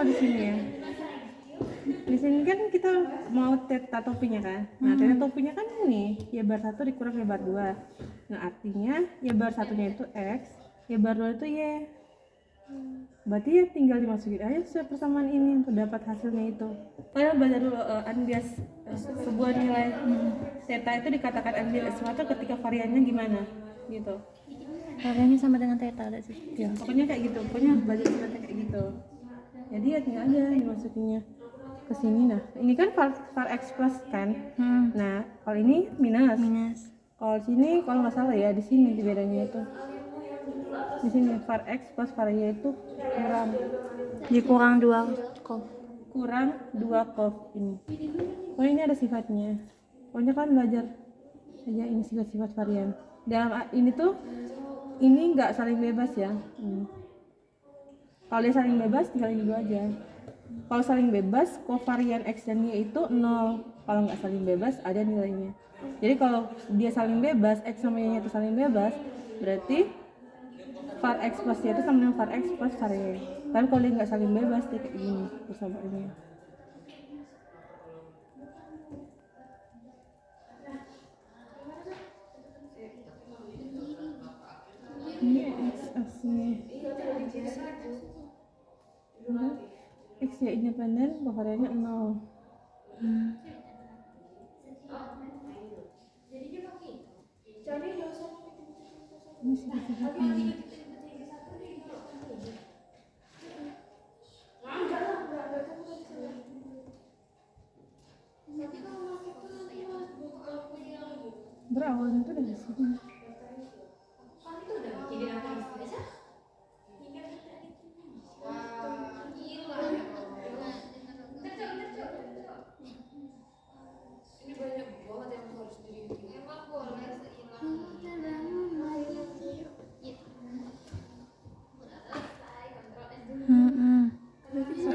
kalau di sini ya, di sini kan kita mau teta topinya kan. Nah, teta topinya kan ini ya bar 1 dikurang ya bar 2. Nah, artinya ya bar satunya itu X, ya bar 2 itu Y. Berarti ya tinggal dimasukin aja sesuai persamaan ini untuk dapat hasilnya itu. Kalian baca dulu unbias sebuah nilai theta itu dikatakan unbias estimator ketika variannya gimana gitu. Variannya sama dengan theta ada sih. Ya, pokoknya kayak gitu. Pokoknya baca suratnya kayak gitu. Jadi ya tinggal aja dimasukinnya ke sini. Nah, ini kan var x plus kan. Nah, kalau ini minus. Kalau sini kalau nggak salah ya di sini bedanya itu. Di sini var x plus var y itu dikurang 2 kop. Kurang 2 kop ini. Pokoknya ini ada sifatnya. Pokoknya kan belajar aja ini sifat-sifat varian. Dalam ini tuh ini nggak saling bebas ya. Kalau dia saling bebas tinggal ini dulu aja. Kalau saling bebas kovarian x dan y itu 0. Kalau nggak saling bebas ada nilainya. Jadi kalau dia saling bebas x sama y itu saling bebas, berarti var x plus y itu sama dengan var x plus var y. Tapi kalau dia nggak saling bebas dia kayak gini persamaannya. Ini x aslinya x ya independen, kovariannya 0. Ini sifat-sifatnya. Berawalnya tuh dari sini.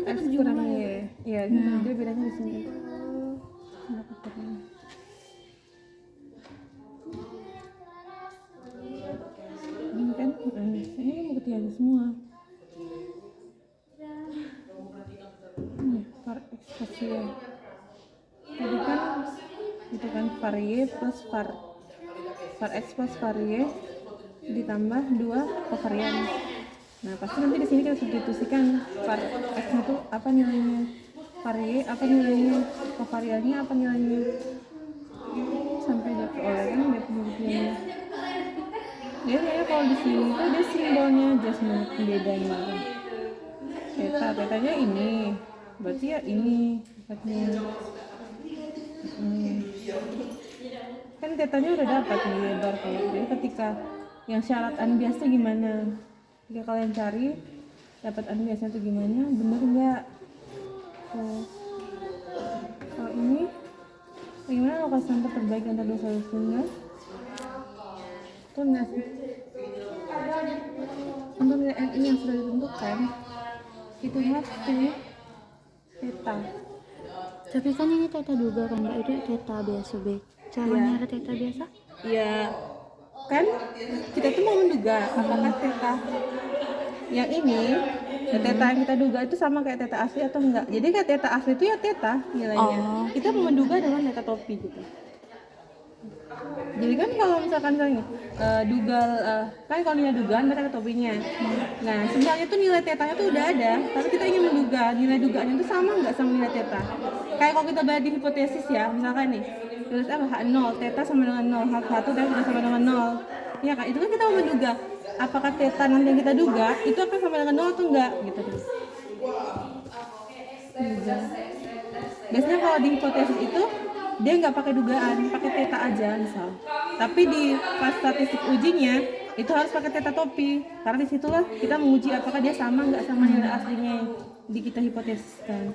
S kurang Y. Iya, dia bedanya di sini. Ini kan, ini bukti aja semua. Ini var x plus y. Tadi kan itu kan var y plus var x plus var y ditambah 2 kovarian. Nah, pasti nanti di sini kita substitusikan var x itu apa nilainya, var y apa nilainya, kovariannya apa nilainya, sampai dapat oleh kan dia pembuktiannya. Dia kalau di sini tuh dia simbolnya just bedanya. Tetanya ini, berarti ya ini sifatnya. Kan tetanya udah dapat nih lebar kalau. Jadi ketika yang syarat unbias itu gimana? Jika kalian cari dapat unbiasnya itu gimana, bener nggak? Kalau ini bagaimana lokasi center terbaik antara dua solusinya? Itu nggak sih? Untuk nilai NI yang sudah ditentukan itu pilih theta. Tapi kan ini theta juga kan Mbak, itu theta biasa B. Caranya ada theta biasa? Iya. Kan kita tuh mau menduga apakah theta yang ini theta yang kita duga itu sama kayak theta asli atau enggak. Jadi kayak theta asli itu ya theta nilainya. Kita mau menduga dengan theta topi gitu. Jadi kan kalau misalkan misalnya dugal kan kalau nilai dugaan berarti ada topinya. Nah sebenarnya tuh nilai tetanya tuh udah ada, tapi kita ingin menduga nilai dugaannya tuh sama nggak sama nilai teta. Kayak kalau kita bahas di hipotesis ya, misalkan nih tulis apa H0, teta sama dengan 0, H1 dan tidak sama dengan 0. Ya kan, itu kan kita mau menduga apakah teta nanti yang kita duga itu akan sama dengan 0 atau enggak gitu kan. Biasanya kalau di hipotesis itu dia nggak pakai dugaan, pakai teta aja misal. Tapi di pas statistik ujinya itu harus pakai teta topi, karena disitulah kita menguji apakah dia sama nggak sama nilai aslinya yang di kita hipotesiskan.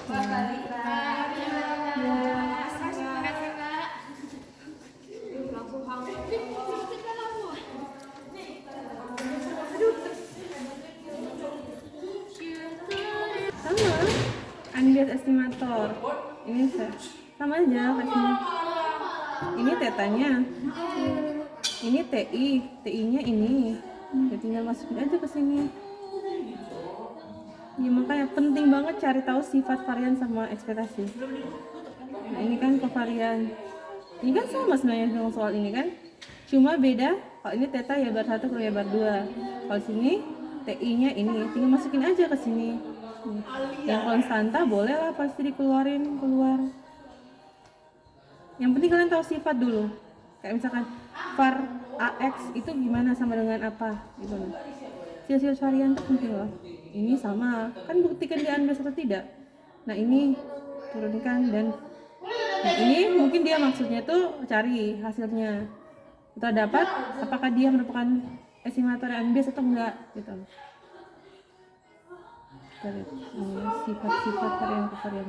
Sama, unbiased estimator. Ini sama aja kasih. Ini tetanya, ini TI-nya ini. Ya tinggal masukin aja ke sini. Ya, makanya penting banget cari tahu sifat varian sama ekspektasi. Nah, ini kan kovarian. Ini kan sama sebenarnya dengan soal ini kan. Cuma beda, kalau ini theta ya bar 1 ke ya bar 2. Kalau sini TI-nya ini tinggal masukin aja ke sini. Yang konstanta boleh lah pasti dikeluarin keluar. Yang penting kalian tahu sifat dulu. Kayak misalkan var AX itu gimana sama dengan apa gitu loh. Sifat varian itu penting loh. Ini sama, kan buktikan dia unbiased atau tidak. Nah, ini turunkan dan nah, ini mungkin dia maksudnya tuh cari hasilnya. Kita dapat apakah dia merupakan estimator yang unbiased atau enggak gitu. Kita lihat ini sifat-sifat varian ke varian.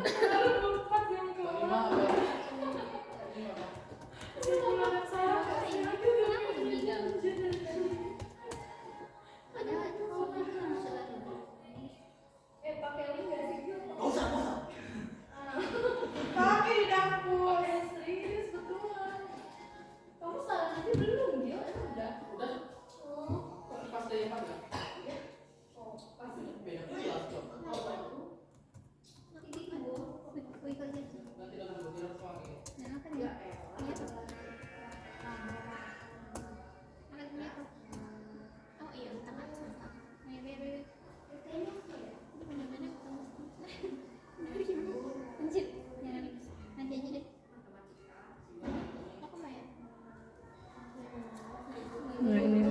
Nah, ini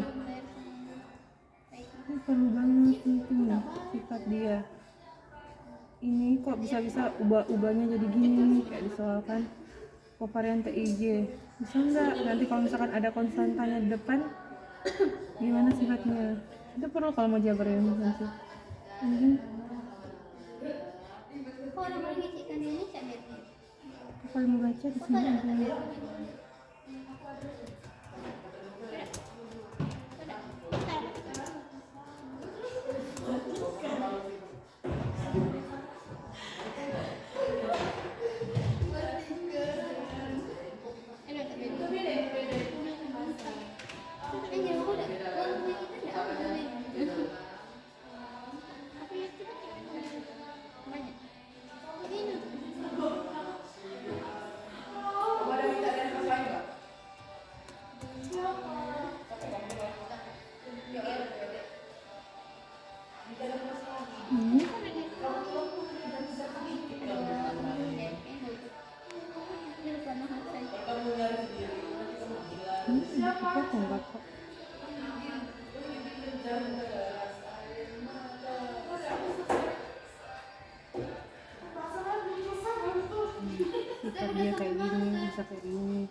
perlu banget penting nih sifat dia. Ini kok bisa-bisa ubah-ubahnya jadi gini kayak disoalkan kovarian TIJ. Bisa nggak nanti kalau misalkan ada konstantanya di depan gimana sifatnya? Itu perlu kalau mau jabarin nanti. Kalau mau baca di sini aja. Enggak kok. Sifat dia kayak gini, bisa kayak gini.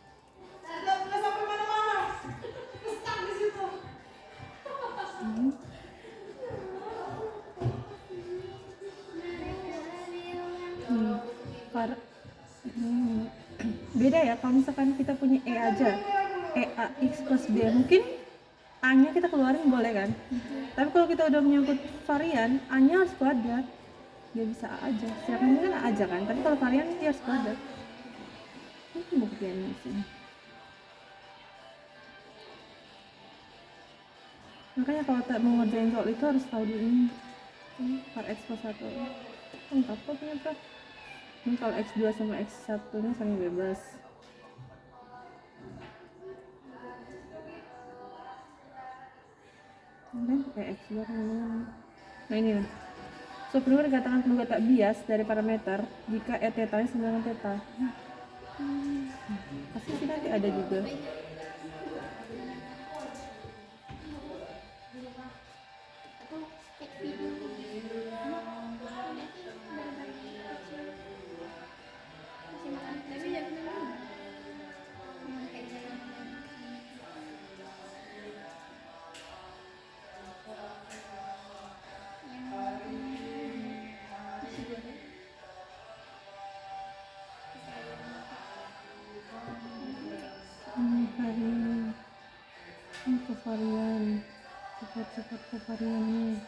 Beda ya kalau misalkan kita punya E aja, E AX plus B, mungkin A nya kita keluarin boleh kan, tapi kalau kita udah menyangkut varian, A nya harus kuadrat. Dia bisa A aja, siapa ini kan A aja kan, tapi kalau varian dia harus kuadrat. Ini buktian di sini. Makanya kalau mau ngerjain soal itu harus tahu dulu ini var X plus 1 lengkap kok ternyata. Ini kalau X2 sama X1 nya saling bebas. Kemudian pakai X2 kan. Nah, ini lah. So, perlu dikatakan perlu tak bias dari parameter jika E theta nya sama dengan theta. Pasti sih nanti ada juga. Ini kovarian, sifat-sifat kovariannya.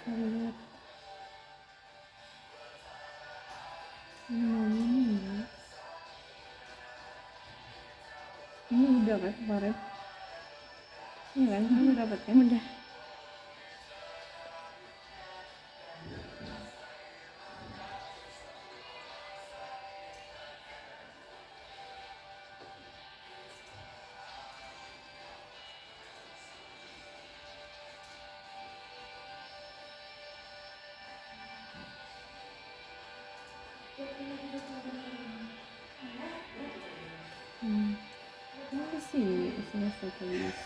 Lihat ini ya. Ini udah kan kemarin? Iya kan, kamu udah dapat kan? Udah. Ini sih semester tulis.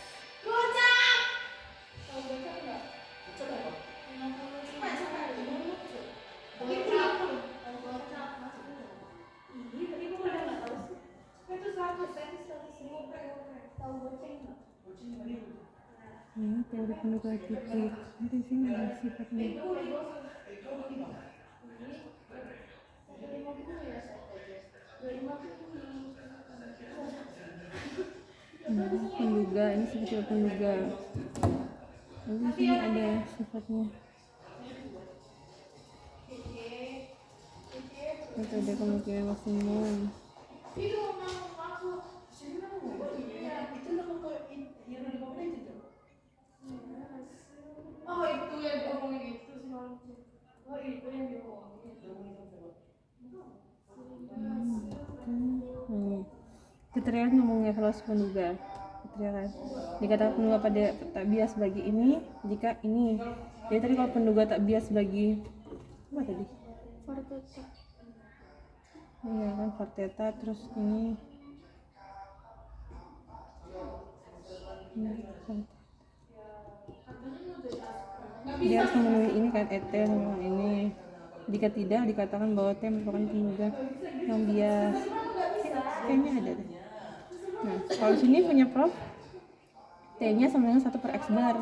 Ini teori penduga titik. Nanti sini ada sifatnya. Penduga, ini seperti penduga. Nanti sini ada sifatnya. Itu ada kemungkinan maksimum. Keterangan ngomongnya evaluasi penduga. Keterangan dikatakan penduga pada tak bias bagi ini jika ini. Jadi tadi kalau penduga tak bias bagi apa tadi? Forteta. Iya kan Forteta, terus ini dia harus memenuhi ini kan ET memang ini. Jika tidak dikatakan bahwa T merupakan penduga yang bias. Kayaknya ada deh. Nah, kalau sini punya Prof, T-nya sama dengan 1 per X bar.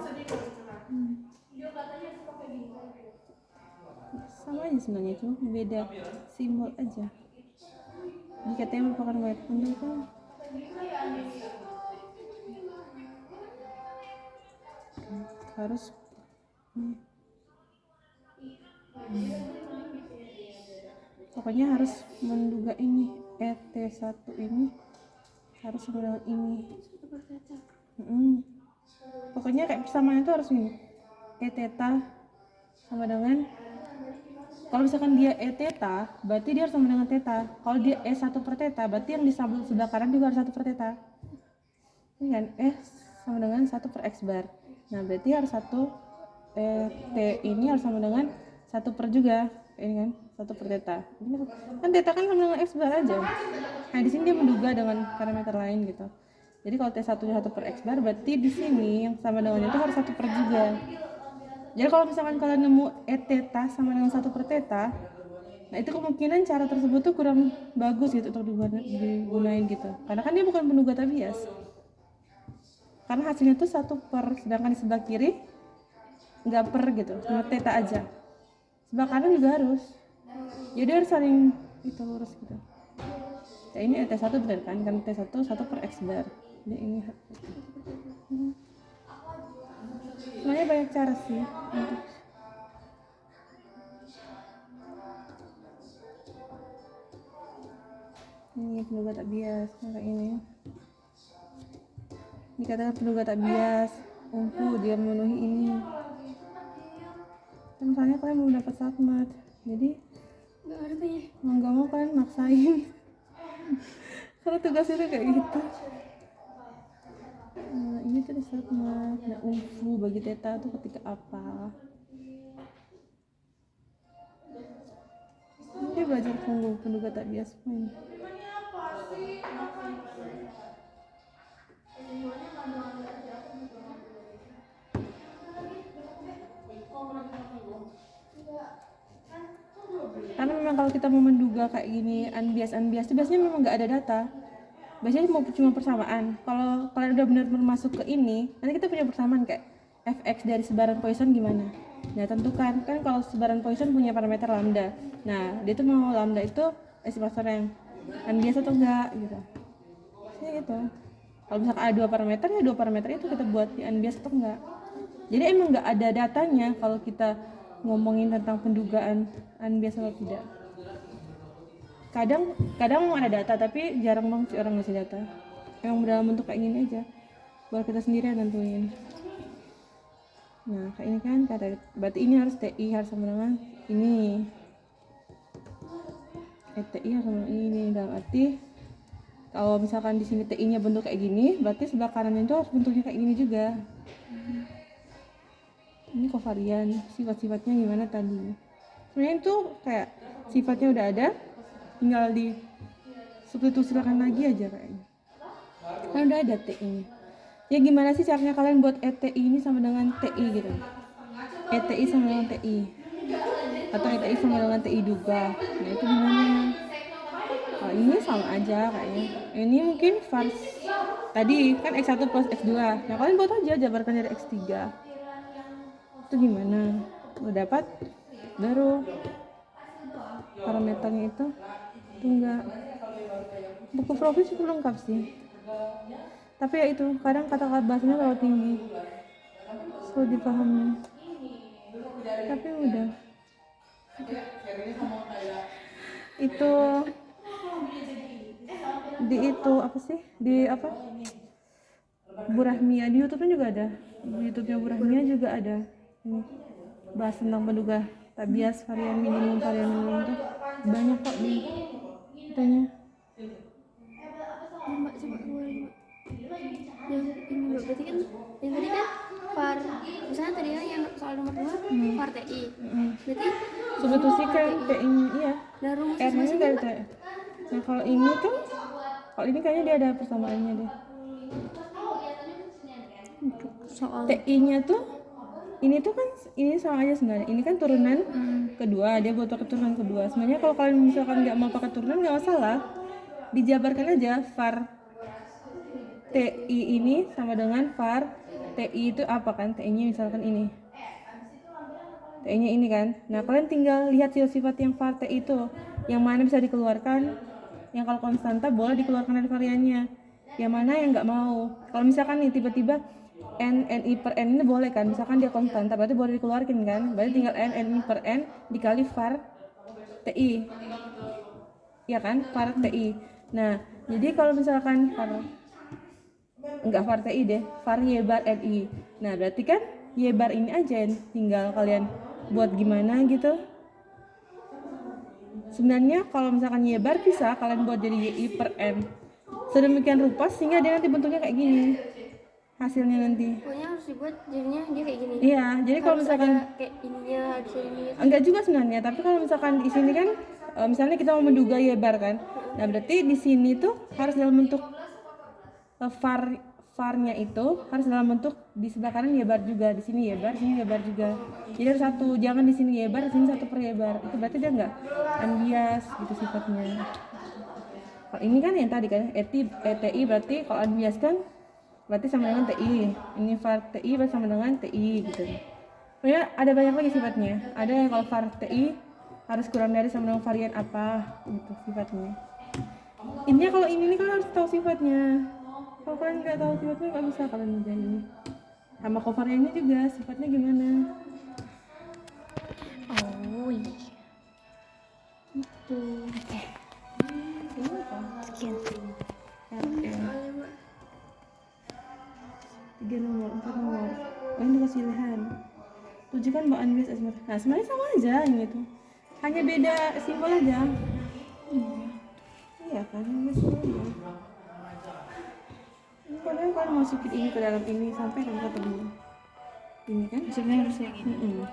Sama aja sebenarnya, cuma beda simbol aja. Jika T merupakan banyak penduga, harus pokoknya harus menduga ini ET1 ini harus sama dengan ini. Pokoknya kayak persamaan itu harus ini E theta sama dengan, kalau misalkan dia E theta berarti dia harus sama dengan theta. Kalau dia E1 per theta berarti yang di sebelah kanan juga harus 1 per theta. Ini kan E sama dengan 1 per X bar. Nah berarti harus 1 T ini harus sama dengan 1 per juga. Ini kan 1 per theta. Ini kan theta kan sama dengan X bar aja. Nah di sini dia menduga dengan parameter lain gitu. Jadi kalau T1-nya 1 per X bar berarti di sini yang sama dengan itu harus 1 per juga. Jadi kalau misalkan kalian nemu E theta sama dengan 1 per theta, nah itu kemungkinan cara tersebut tuh kurang bagus gitu untuk digunain gitu. Karena kan dia bukan penduga tak bias. Karena hasilnya tuh 1 per, sedangkan di sebelah kiri nggak per gitu, cuma theta aja. Sebelah kanan juga harus. Jadi harus saling itu lurus gitu. Ya ini T1 benar kan? Kan T1 1 per X bar. Jadi ini sebenarnya banyak cara sih untuk ini penduga tak bias kayak ini. Dikatakan penduga tak bias, dia memenuhi ini. Misalnya kalian belum dapat satmat, jadi Nggak ngerti. mau nggak mau kalian maksain. Karena tugas itu kayak gitu. Nah, ini tuh satmat. Nah, bagi theta tuh ketika apa? Dia belajar penduga tak bias pun. Karena memang kalau kita mau menduga kayak gini unbiased itu biasanya memang nggak ada data, biasanya cuma persamaan. Kalau kalian udah benar-benar masuk ke ini, nanti kita punya persamaan kayak fx dari sebaran Poisson gimana. Nah tentukan kan kalau sebaran Poisson punya parameter lambda, nah dia tuh mau lambda itu estimasi yang unbiased atau enggak gitu. Jadi gitu. Kalau misalkan ada 2 parameter, ya 2 parameter itu kita buat di unbiased atau enggak. Jadi emang nggak ada datanya kalau kita ngomongin tentang pendugaan unbiased atau tidak. Kadang memang ada data, tapi jarang banget orang ngasih data. yang dalam bentuk kayak gini aja, baru kita sendiri yang nentuin. Nah kayak ini kan kata, berarti ini harus TI harus sama dengan ini, TI harus sama dengan ini. Dalam arti kalau misalkan di sini TI nya bentuk kayak gini, berarti sebelah kanannya itu harus bentuknya kayak gini juga. Ini kovarian, sifat-sifatnya gimana tadi. Sebenarnya itu kayak sifatnya udah ada, tinggal di substitusikan lagi aja kayaknya. Kan udah ada TI-nya. Ya gimana sih caranya kalian buat ETI ini sama dengan TI gitu? ETI sama dengan TI. Atau ETI sama dengan TI juga. Nah itu gimana? Kalau ini sama aja kayaknya. Ini mungkin vars tadi kan X1 plus X2. Nah kalian buat aja jabarkan dari X3. Itu gimana? Udah dapat? Baru parameternya itu enggak. Buku profil cukup lengkap sih. Tapi ya itu, kadang kata-kata bahasanya terlalu tinggi, sulit dipahami. Tapi udah. Itu di itu apa sih? Di apa? Burahmia di YouTube-nya juga ada. Di YouTube-nya Burahmia juga ada. Ini bahas tentang penduga tabias varian minimum itu banyak kok di katanya. Mbak coba keluarin Mbak. Yang ini Mbak, berarti kan yang tadi kan var, misalnya tadi kan yang soal nomor 2 var TI. Berarti Substitusikan TI-nya iya. dan rumus R-nya masing-masing dari Mbak. TI. Nah kalau ini tuh, kalau ini kayaknya dia ada persamaannya deh. Soal TI-nya tuh ini tuh kan ini sama aja sebenarnya. Ini kan turunan kedua, dia buat pakai turunan kedua. Sebenarnya kalau kalian misalkan nggak mau pakai turunan nggak masalah, dijabarkan aja var TI ini sama dengan var TI itu apa kan? TI-nya misalkan ini. TI-nya ini kan. Nah kalian tinggal lihat sifat yang var TI itu, yang mana bisa dikeluarkan, yang kalau konstanta boleh dikeluarkan dari variannya, yang mana yang nggak mau. Kalau misalkan nih tiba-tiba NI per N ini boleh kan, misalkan dia konstanta berarti boleh dikeluarkan kan, berarti tinggal NI per N dikali var TI, ya kan, var TI. Nah jadi kalau misalkan enggak var TI deh, var Y bar NI, nah berarti kan Y bar ini aja tinggal kalian buat gimana gitu. Sebenarnya kalau misalkan Y bar bisa kalian buat jadi YI per N sedemikian rupa sehingga dia nanti bentuknya kayak gini hasilnya nanti. pokoknya harus dibuat jadinya dia kayak gini. Iya, jadi kalau Harus misalkan ada kayak ininya harus ini. enggak juga sebenarnya, tapi kalau misalkan di sini kan misalnya kita mau menduga Y bar kan. Nah, berarti di sini tuh harus dalam bentuk var-nya itu harus dalam bentuk di sebelah kanan Y bar juga, di sini Y bar, sini Y bar juga. Jadi harus satu, jangan di sini Y bar, di sini satu per Y bar. Itu berarti dia enggak unbias gitu sifatnya. Kalau ini kan yang tadi kan ETI berarti kalau unbias kan berarti sama dengan TI. Ini var TI berarti sama dengan TI gitu. Pokoknya ada banyak lagi sifatnya. Ada yang kalau var TI harus kurang dari sama dengan varian apa gitu sifatnya. Intinya kalau ini kan harus tahu sifatnya. Kalau kalian nggak tahu sifatnya nggak bisa kalian ngerjain ini. Sama kovariannya juga sifatnya gimana? Oh iya. Itu. Oke. Ini apa? Sekian. RM. 3 nomor, 4 nomor. Oh ini dikasih pilihan. 7 kan mbak unbias asmat. Nah sebenarnya sama aja ini tuh. Hanya beda simbol aja. Iya kan, ini aja. Ini padahal kalian masukin ini ke dalam ini sampai ketemu. Ini kan Sebenarnya harus kayak gini.